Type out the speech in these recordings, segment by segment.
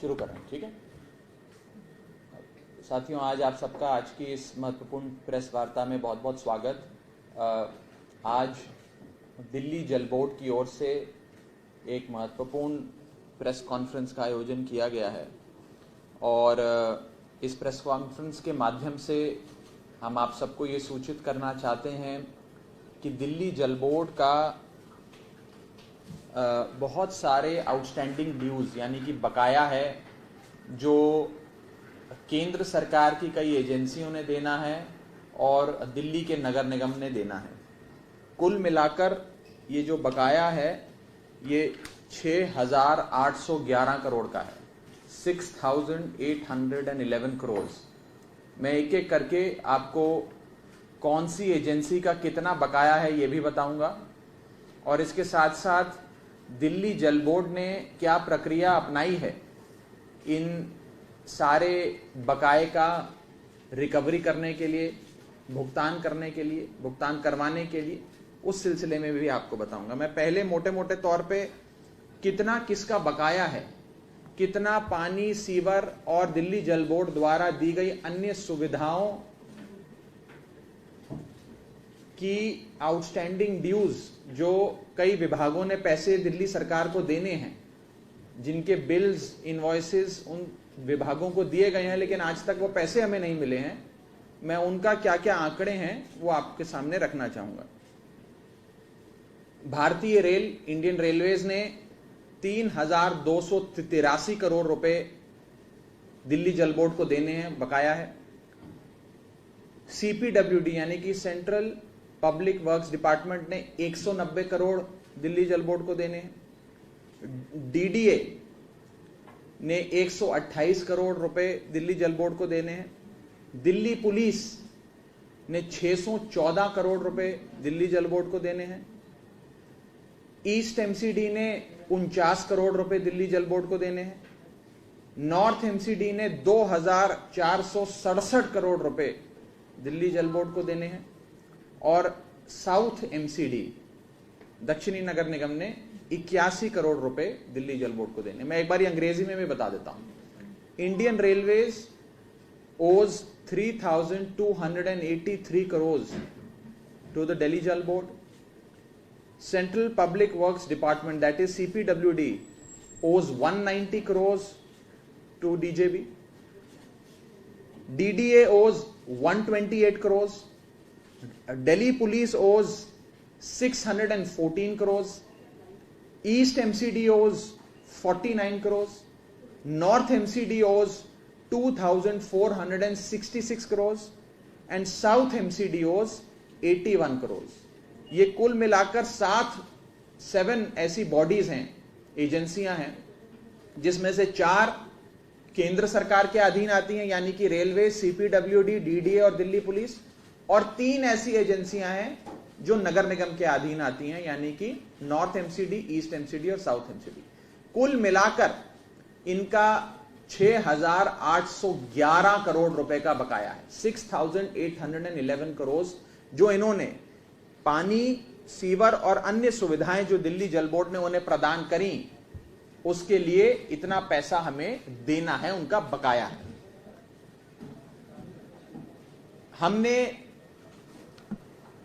शुरू करें, ठीक है साथियों। आज आप सबका आज की इस महत्वपूर्ण प्रेस वार्ता में बहुत बहुत स्वागत। आज दिल्ली जल बोर्ड की ओर से एक महत्वपूर्ण प्रेस कॉन्फ्रेंस का आयोजन किया गया है और इस प्रेस कॉन्फ्रेंस के माध्यम से हम आप सबको ये सूचित करना चाहते हैं कि दिल्ली जल बोर्ड का बहुत सारे आउटस्टैंडिंग ड्यूज यानी कि बकाया है जो केंद्र सरकार की कई एजेंसियों ने देना है और दिल्ली के नगर निगम ने देना है। कुल मिलाकर ये जो बकाया है ये 6,811 करोड़ का है, 6,811 करोड़। मैं एक एक करके आपको कौन सी एजेंसी का कितना बकाया है ये भी बताऊंगा और इसके साथ साथ दिल्ली जल बोर्ड ने क्या प्रक्रिया अपनाई है इन सारे बकाए का रिकवरी करने के लिए, भुगतान करने के लिए, भुगतान करवाने के लिए, उस सिलसिले में भी आपको बताऊंगा। मैं पहले मोटे मोटे तौर पे कितना किसका बकाया है, कितना पानी, सीवर और दिल्ली जल बोर्ड द्वारा दी गई अन्य सुविधाओं की आउटस्टैंडिंग ड्यूज जो कई विभागों ने पैसे दिल्ली सरकार को देने हैं, जिनके बिल्स, इनवॉइसेस उन विभागों को दिए गए हैं लेकिन आज तक वो पैसे हमें नहीं मिले हैं, मैं उनका क्या क्या आंकड़े हैं वो आपके सामने रखना चाहूंगा। भारतीय रेल, इंडियन रेलवेज ने 3,283 करोड़ रुपए दिल्ली जल बोर्ड को देने हैं, बकाया है। CPWD यानी कि सेंट्रल पब्लिक वर्क्स डिपार्टमेंट ने 190 करोड़ दिल्ली जल बोर्ड को देने हैं। DDA ने 128 करोड़ रुपए दिल्ली जल बोर्ड को देने हैं। दिल्ली पुलिस ने 614 करोड़ रुपए दिल्ली जल बोर्ड को देने हैं। ईस्ट MCD ने 49 करोड़ रुपए दिल्ली जल बोर्ड को देने हैं। नॉर्थ MCD ने 2,467 करोड़ रुपए दिल्ली जल बोर्ड को देने हैं और साउथ MCD, दक्षिणी नगर निगम ने 81 करोड़ रुपए दिल्ली जल बोर्ड को देने। मैं एक बार अंग्रेजी में भी बता देता हूं। इंडियन रेलवेज ओज 3,283 करोड़ टू द दिल्ली जल board. Central public works department that is CPWD ओज 190 करोड़ टू DJB। DDA ओज 128 करोड़। दिल्ली पुलिस ओज 614 crore. East MCD owes 49 crores, North MCD owes 2,466 crores and South MCD owes 81 crores। ये कुल मिलाकर 7 ऐसी बॉडीज हैं, एजेंसियां हैं, जिसमें से 4 केंद्र सरकार के अधीन आती हैं यानी कि रेलवे, CPWD, DDA और दिल्ली पुलिस, और 3 ऐसी एजेंसियां हैं जो नगर निगम के अधीन आती हैं यानी कि नॉर्थ MCD, ईस्ट MCD और साउथ MCD। कुल मिलाकर इनका 6,811 करोड़ रुपए का बकाया है, 6,811 करोड़ जो इन्होंने पानी, सीवर और अन्य सुविधाएं जो दिल्ली जल बोर्ड ने उन्हें प्रदान करी उसके लिए इतना पैसा हमें देना है, उनका बकाया है। हमने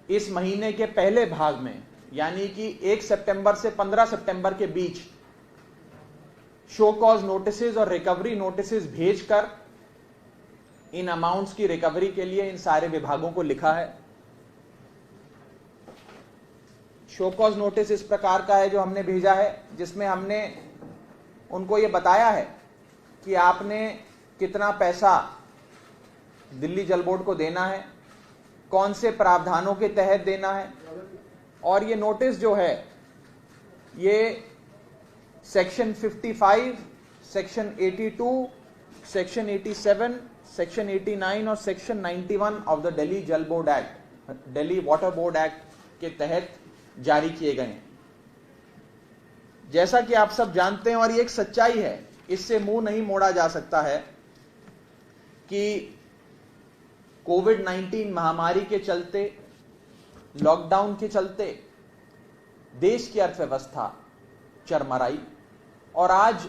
इस महीने के पहले भाग में यानी कि 1 सितंबर से 15 सितंबर के बीच शो कॉज नोटिसेस और रिकवरी नोटिसेस भेजकर इन अमाउंट्स की रिकवरी के लिए इन सारे विभागों को लिखा है। शो कॉज नोटिस इस प्रकार का है जो हमने भेजा है, जिसमें हमने उनको यह बताया है कि आपने कितना पैसा दिल्ली जल बोर्ड को देना है, कौन से प्रावधानों के तहत देना है, और ये नोटिस जो है ये सेक्शन 55, सेक्शन 82, सेक्शन 87, सेक्शन 89 और सेक्शन 91 ऑफ द दिल्ली जल board act, Delhi water board act के तहत जारी किए गए हैं। जैसा कि आप सब जानते हैं और ये एक सच्चाई है, इससे मुंह नहीं मोड़ा जा सकता है कि कोविड-19 महामारी के चलते, लॉकडाउन के चलते देश की अर्थव्यवस्था चरमराई और आज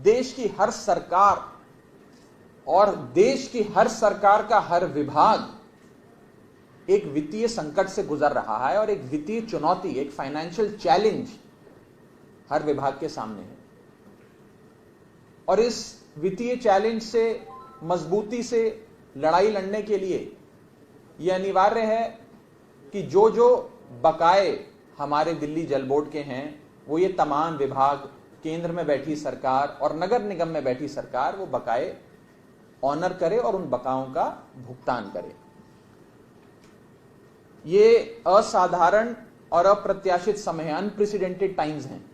देश की हर सरकार और देश की हर सरकार का हर विभाग एक वित्तीय संकट से गुजर रहा है और एक वित्तीय चुनौती, एक फाइनेंशियल चैलेंज हर विभाग के सामने है। और इस वित्तीय चैलेंज से मजबूती से लड़ाई लड़ने के लिए यह अनिवार्य है कि जो जो बकाए हमारे दिल्ली जल बोर्ड के हैं वो ये तमाम विभाग, केंद्र में बैठी सरकार और नगर निगम में बैठी सरकार वो बकाए ऑनर करे और उन बकाओं का भुगतान करे। ये असाधारण और अप्रत्याशित समय है, अनप्रेसिडेंटेड टाइम्स हैं।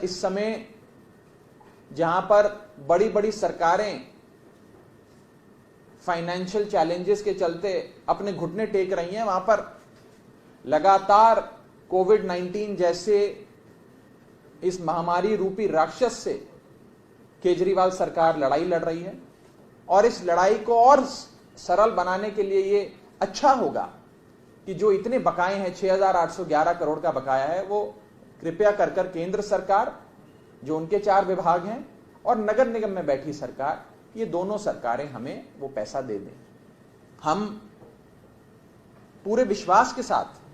इस समय जहां पर बड़ी बड़ी सरकारें फाइनेंशियल चैलेंजेस के चलते अपने घुटने टेक रही हैं, वहां पर लगातार कोविड-19 जैसे इस महामारी रूपी राक्षस से केजरीवाल सरकार लड़ाई लड़ रही है। और इस लड़ाई को और सरल बनाने के लिए ये अच्छा होगा कि जो इतने बकाए हैं, 6,811 करोड़ का बकाया है, वो कृपया कर केंद्र सरकार, जो उनके 4 विभाग हैं, और नगर निगम में बैठी सरकार, ये दोनों सरकारें हमें वो पैसा दे दें। हम पूरे विश्वास के साथ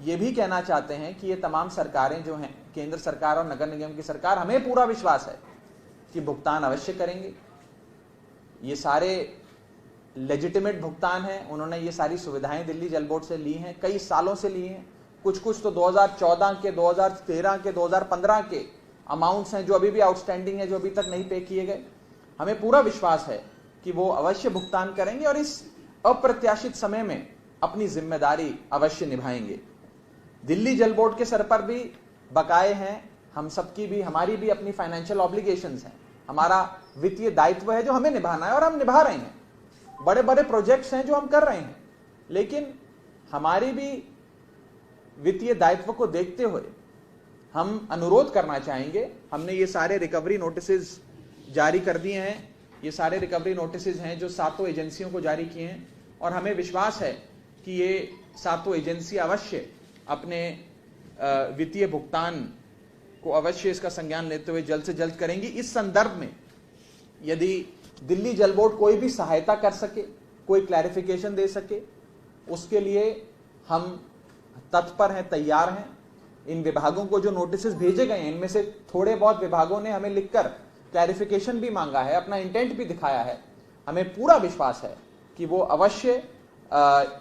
ये भी कहना चाहते हैं कि ये तमाम सरकारें जो हैं, केंद्र सरकार और नगर निगम की सरकार, हमें पूरा विश्वास है कि भुगतान अवश्य करेंगे। ये सारे लेजिटिमेट भुगतान हैं, उन्होंने ये सारी सुविधाएं दिल्ली जल बोर्ड से ली हैं, कई सालों से ली हैं। कुछ तो 2014 के, 2013 के, 2015 के अमाउंट्स हैं जो अभी भी आउटस्टैंडिंग है, जो अभी तक नहीं पे किए गए। हमें पूरा विश्वास है कि वो अवश्य भुगतान करेंगे और इस अप्रत्याशित समय में अपनी जिम्मेदारी अवश्य निभाएंगे। दिल्ली जल बोर्ड के सर पर भी बकाए हैं, हम सबकी भी, हमारी भी अपनी फाइनेंशियल ऑब्लिगेशंस हैं, हमारा वित्तीय दायित्व है जो हमें निभाना है और हम निभा रहे हैं। बड़े बड़े प्रोजेक्ट्स हैं जो हम कर रहे हैं, लेकिन हमारी भी वित्तीय दायित्व को देखते हुए हम अनुरोध करना चाहेंगे। हमने ये सारे रिकवरी नोटिसेस जारी कर दिए हैं, ये सारे रिकवरी नोटिसेस हैं जो 7 एजेंसियों को जारी किए हैं, और हमें विश्वास है कि ये 7 एजेंसी अवश्य अपने वित्तीय भुगतान को अवश्य इसका संज्ञान लेते हुए जल्द से जल्द करेंगी। इस संदर्भ में यदि दिल्ली जल बोर्ड कोई भी सहायता कर सके, कोई क्लैरिफिकेशन दे सके, उसके लिए हम तत्पर हैं, तैयार हैं। इन विभागों को जो नोटिसेस भेजे गए हैं, इनमें से थोड़े बहुत विभागों ने हमें लिखकर क्लैरिफिकेशन भी मांगा है, अपना इंटेंट भी दिखाया है। हमें पूरा विश्वास है कि वो अवश्य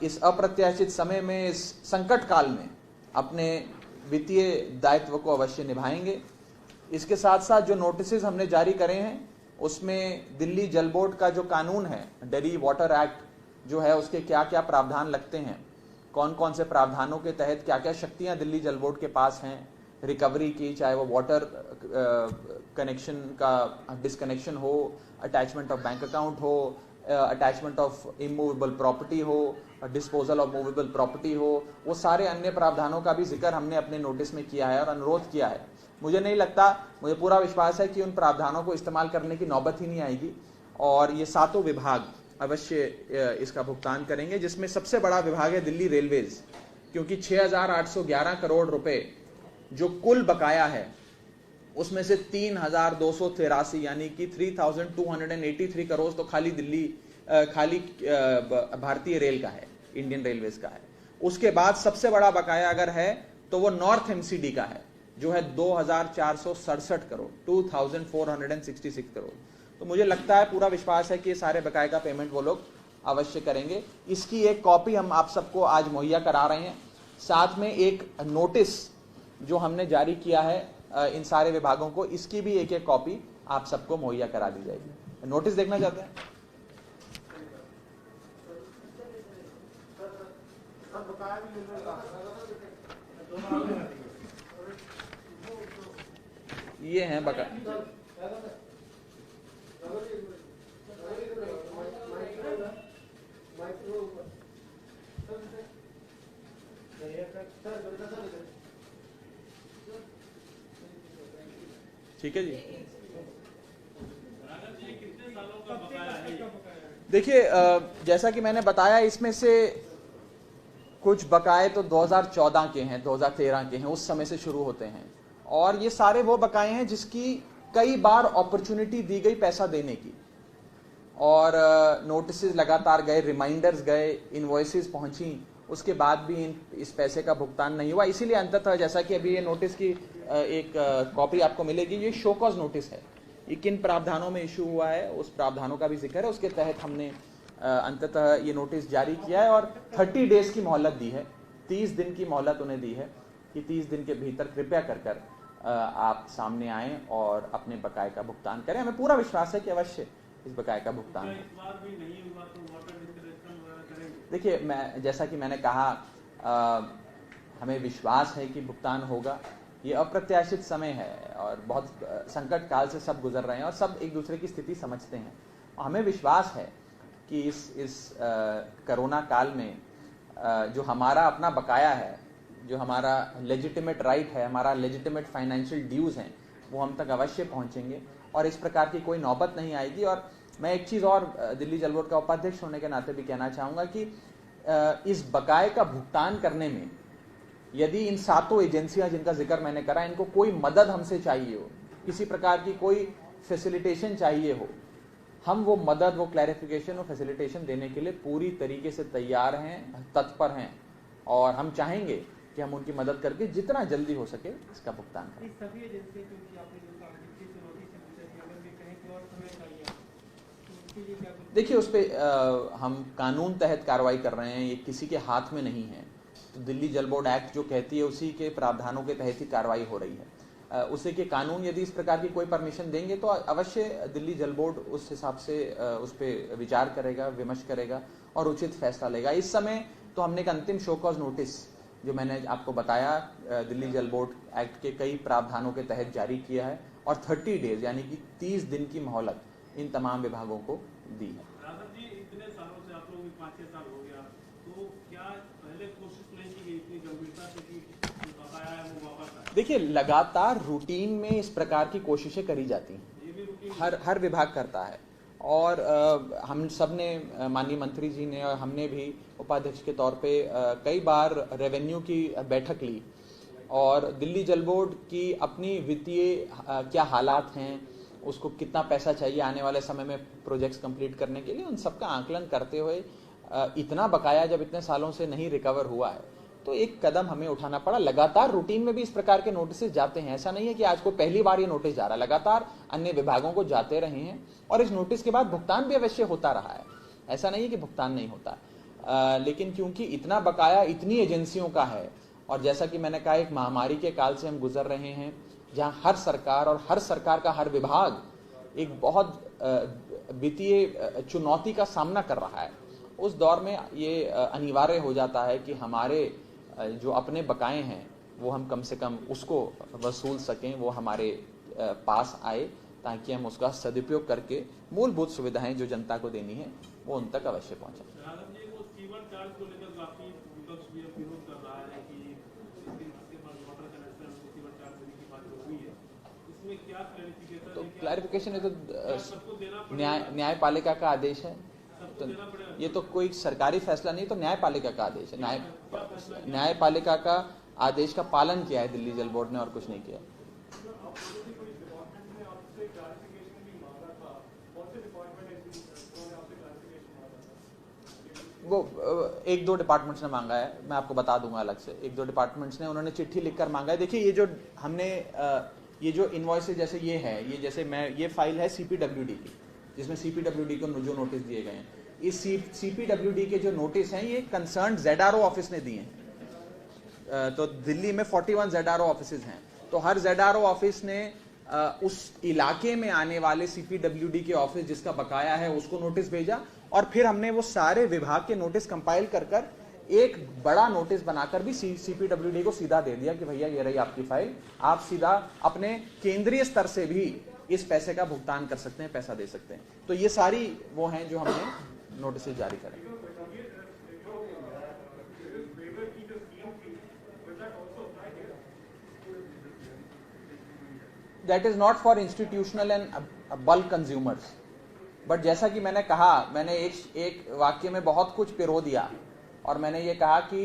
इस अप्रत्याशित समय में, इस संकट काल में अपने वित्तीय दायित्व को अवश्य निभाएंगे। इसके साथ साथ जो नोटिसेस हमने जारी करे हैं, उसमें दिल्ली जल बोर्ड का जो कानून है, दिल्ली वाटर एक्ट जो है, उसके क्या क्या प्रावधान लगते हैं, कौन कौन से प्रावधानों के तहत क्या क्या शक्तियां दिल्ली जल बोर्ड के पास हैं रिकवरी की, चाहे वो वाटर कनेक्शन का डिसकनेक्शन हो, अटैचमेंट ऑफ बैंक अकाउंट हो, अटैचमेंट ऑफ इमूवेबल प्रॉपर्टी हो, डिस्पोजल ऑफ मूवेबल प्रॉपर्टी हो, वो सारे अन्य प्रावधानों का भी जिक्र हमने अपने नोटिस में किया है और अनुरोध किया है। मुझे नहीं लगता, मुझे पूरा विश्वास है कि उन प्रावधानों को इस्तेमाल करने की नौबत ही नहीं आएगी और ये 7 विभाग अवश्य इसका भुगतान करेंगे, जिसमें सबसे बड़ा विभाग है दिल्ली रेलवेज, क्योंकि 6,811 करोड़ रुपए जो कुल बकाया है, उसमें से 3,283 यानी कि 3,283 करोड़ तो खाली भारतीय रेल का है, इंडियन रेलवेज का है। उसके बाद सबसे बड़ा बकाया अगर है तो वो नॉर्थ एमसीडी का है, जो है 2,467 करोड़, 2,466 करोड़। तो मुझे लगता है, पूरा विश्वास है कि ये सारे बकाये का पेमेंट वो लोग अवश्य करेंगे। इसकी एक कॉपी हम आप सबको आज मुहैया करा रहे हैं। साथ में एक नोटिस जो हमने जारी किया है इन सारे विभागों को, इसकी भी एक एक कॉपी आप सबको मुहैया करा दी जाएगी। नोटिस देखना चाहते हैं? ये हैं बकाया। ठीक है जी। देखिए, जैसा कि मैंने बताया, इसमें से कुछ बकाए तो 2014 के हैं, 2013 के हैं, उस समय से शुरू होते हैं, और ये सारे वो बकाए हैं जिसकी कई बार अपॉर्चुनिटी दी गई पैसा देने की और नोटिस लगातार गए, रिमाइंडर्स गए, इनवॉइसेस पहुंची, उसके बाद भी इस पैसे का भुगतान नहीं हुआ। इसीलिए अंततः जैसा कि अभी ये नोटिस की एक कॉपी आपको मिलेगी, ये शो कॉज नोटिस है। ये किन प्रावधानों में इशू हुआ है उस प्रावधानों का भी जिक्र है, उसके तहत हमने अंततः ये नोटिस जारी किया है और 30 डेज की मोहलत दी है, 30 दिन की मोहलत उन्हें दी है कि 30 दिन के भीतर कृपया कर आप सामने आएं और अपने बकाये का भुगतान करें। हमें पूरा विश्वास है कि अवश्य इस बकाये का भुगतान है। देखिए, मैं जैसा कि मैंने कहा, हमें विश्वास है कि भुगतान होगा। ये अप्रत्याशित समय है और बहुत संकट काल से सब गुजर रहे हैं और सब एक दूसरे की स्थिति समझते हैं। हमें विश्वास है कि इस कोरोना काल में जो हमारा अपना बकाया है, जो हमारा लेजिटिमेट राइट है, हमारा लेजिटिमेट फाइनेंशियल ड्यूज हैं, वो हम तक अवश्य पहुंचेंगे और इस प्रकार की कोई नौबत नहीं आएगी। और मैं एक चीज़ और दिल्ली जल बोर्ड का उपाध्यक्ष होने के नाते भी कहना चाहूँगा कि इस बकाये का भुगतान करने में यदि इन 7 एजेंसियां जिनका जिक्र मैंने करा, इनको कोई मदद हमसे चाहिए हो, किसी प्रकार की कोई फैसिलिटेशन चाहिए हो, हम वो मदद, वो क्लैरिफिकेशन, वो फैसिलिटेशन देने के लिए पूरी तरीके से तैयार हैं, तत्पर हैं और हम चाहेंगे कि हम उनकी मदद करके जितना जल्दी हो सके इसका भुगतान करें। देखिए, उस पर हम कानून तहत कार्रवाई कर रहे हैं, ये किसी के हाथ में नहीं है। तो दिल्ली जल बोर्ड एक्ट जो कहती है उसी के प्रावधानों के तहत ही कार्रवाई हो रही है। उसे के कानून यदि इस प्रकार की कोई परमिशन देंगे तो अवश्य दिल्ली जल बोर्ड उस हिसाब से उस पर विचार करेगा, विमर्श करेगा और उचित फैसला लेगा। इस समय तो हमने एक अंतिम शो कॉज नोटिस जो मैंने आपको बताया दिल्ली जल बोर्ड एक्ट के कई प्रावधानों के तहत जारी किया है और 30 डेज यानी कि 30 दिन की मोहलत इन तमाम विभागों को दी है। जी, इतने सालों से आप लोग 5-6 साल हो गया, तो क्या पहले कोशिश नहीं की गई इतनी गंभीरता से कि बकाया है वो वापस आए? देखिए, लगातार रूटीन में इस प्रकार की कोशिशें करी जाती हैं, हर विभाग करता है और हम सब ने, माननीय मंत्री जी ने और हमने भी उपाध्यक्ष के तौर पे कई बार रेवेन्यू की बैठक ली और दिल्ली जल बोर्ड की अपनी वित्तीय क्या हालात हैं, उसको कितना पैसा चाहिए आने वाले समय में प्रोजेक्ट्स कंप्लीट करने के लिए, उन सबका आकलन करते हुए इतना बकाया जब इतने सालों से नहीं रिकवर हुआ है तो एक कदम हमें उठाना पड़ा। लगातार रूटीन में भी इस प्रकार के नोटिस जाते हैं, ऐसा नहीं है कि आज को पहली बार ये नोटिस जा रहा है, लगातार अन्य विभागों को जाते रहे हैं और इस नोटिस के बाद भुगतान भी अवश्य होता रहा है, ऐसा नहीं है कि भुगतान नहीं होता। लेकिन क्योंकि इतना बकाया इतनी एजेंसियों का है और जैसा कि मैंने कहा, एक महामारी के काल से हम गुजर रहे हैं जहां हर सरकार और हर सरकार का हर विभाग एक बहुत वित्तीय चुनौती का सामना कर रहा है, उस दौर में ये अनिवार्य हो जाता है कि हमारे जो अपने बकाए हैं वो हम कम से कम उसको वसूल सकें, वो हमारे पास आए ताकि हम उसका सदुपयोग करके मूलभूत सुविधाएं जो जनता को देनी है वो उन तक अवश्य पहुंचे। तो क्लैरिफिकेशन है तो न्यायपालिका का आदेश है, तो ये तो कोई सरकारी फैसला नहीं, तो न्यायपालिका का आदेश है। न्यायपालिका का आदेश का पालन किया है दिल्ली जल बोर्ड ने और कुछ नहीं किया। वो 1-2 डिपार्टमेंट्स ने मांगा है, मैं आपको बता दूंगा अलग से। 1-2 डिपार्टमेंट्स ने उन्होंने चिट्ठी लिखकर मांगा है। देखिए, ये जो हमने ये जो इनवॉइसेज जैसे ये है, ये जैसे ये फाइल है सीपीडब्ल्यूडी की, जिसमें सीपीडब्ल्यूडी को जो नोटिस दिए गए हैं, इस सीपीडब्ल्यूडी के जो नोटिस हैं ये कंसर्न ZRO ऑफिस ने दिए हैं। तो दिल्ली में 41 ZRO ऑफिसेज हैं, तो हर ZRO ऑफिस ने उस इलाके में आने वाले सीपीडब्ल्यूडी के ऑफिस जिसका बकाया है उसको नोटिस भेजा और फिर हमने वो सारे विभाग के नोटिस कंपाइल कर एक बड़ा नोटिस बनाकर भी सीपीडब्ल्यूडी को सीधा दे दिया कि भैया ये रही आपकी फाइल, आप सीधा अपने केंद्रीय स्तर से भी इस पैसे का भुगतान कर सकते हैं, पैसा दे सकते हैं। तो ये सारी वो हैं जो हमने नोटिस जारी करें। That is not for institutional and bulk consumers, but जैसा कि मैंने कहा, मैंने एक वाक्य में बहुत कुछ पिरो दिया और मैंने ये कहा कि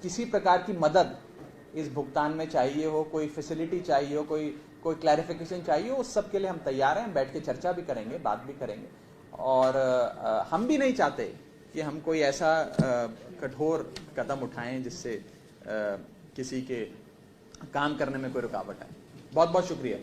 किसी प्रकार की मदद इस भुगतान में चाहिए हो, कोई फैसिलिटी चाहिए हो, कोई क्लैरिफिकेशन चाहिए, उस सब के लिए हम तैयार हैं, बैठ के चर्चा भी करेंगे, बात भी करेंगे। और हम भी नहीं चाहते कि हम कोई ऐसा कठोर कदम उठाएं जिससे किसी के काम करने में कोई रुकावट आए। बहुत बहुत शुक्रिया।